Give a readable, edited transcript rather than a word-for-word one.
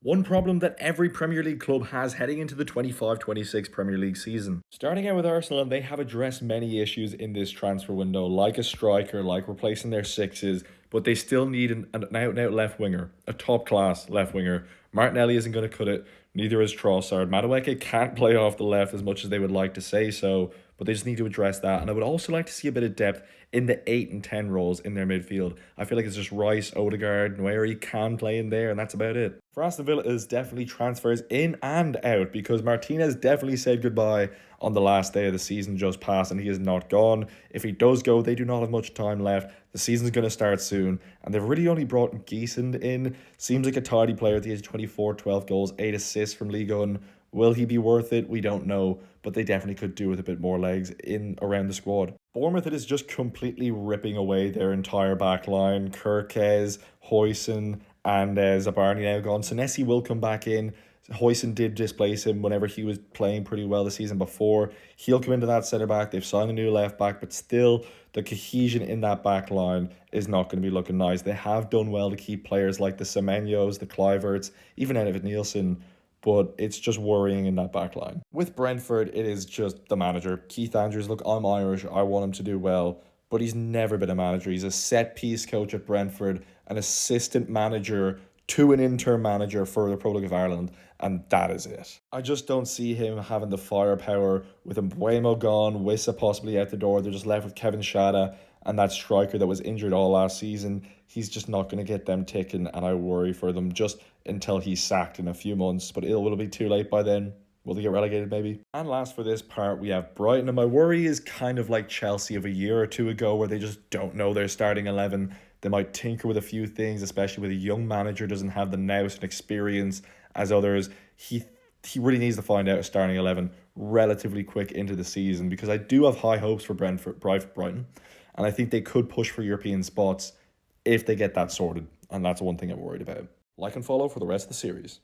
One problem that every Premier League club has heading into the 25-26 Premier League season. Starting out with Arsenal, they have addressed many issues in this transfer window, like a striker, like replacing their sixes, but they still need an out-and-out left winger, a top-class left winger. Martinelli isn't going to cut it, neither is Trossard. Madueke can't play off the left as much as they would like to say so, but they just need to address that. And I would also like to see a bit of depth in the 8 and 10 roles in their midfield. I feel like it's just Rice, Odegaard, Nweri can play in there, and that's about it. For Aston Villa, is definitely transfers in and out because Martinez definitely said goodbye on the last day of the season just passed, and he is not gone. If he does go, they do not have much time left. The season's going to start soon, and they've really only brought Geeson in. Seems like a tidy player at the age of 24, 12 goals, 8 assists from Ligue 1. Will he be worth it? We don't know, but they definitely could do with a bit more legs in around the squad. Bournemouth, it is just completely ripping away their entire back line. Kirkez, Hoyson, and Zabarni now gone. Senesi will come back in. Hoyson did displace him whenever he was playing pretty well the season before. He'll come into that centre back. They've signed a new left back, but still the cohesion in that back line is not going to be looking nice. They have done well to keep players like the Semenyos, the Cliverts, even Evan Nielsen, but it's just worrying in that back line. With Brentford, it is just the manager. Keith Andrews, look, I'm Irish. I want him to do well, but he's never been a manager. He's a set-piece coach at Brentford, an assistant manager to an interim manager for the Republic of Ireland, and that is it. I just don't see him having the firepower with Mbuemo gone, Wissa possibly out the door. They're just left with Kevin Shada and that striker that was injured all last season. He's just not going to get them ticking, and I worry for them just until he's sacked in a few months. But will it be too late by then? Will they get relegated maybe? And last for this part, we have Brighton. And my worry is kind of like Chelsea of a year or two ago, where they just don't know their starting 11. They might tinker with a few things, especially with a young manager doesn't have the nous and experience as others. He really needs to find out a starting 11 relatively quick into the season, because I do have high hopes for Brighton. And I think they could push for European spots if they get that sorted. And that's one thing I'm worried about. Like and follow for the rest of the series.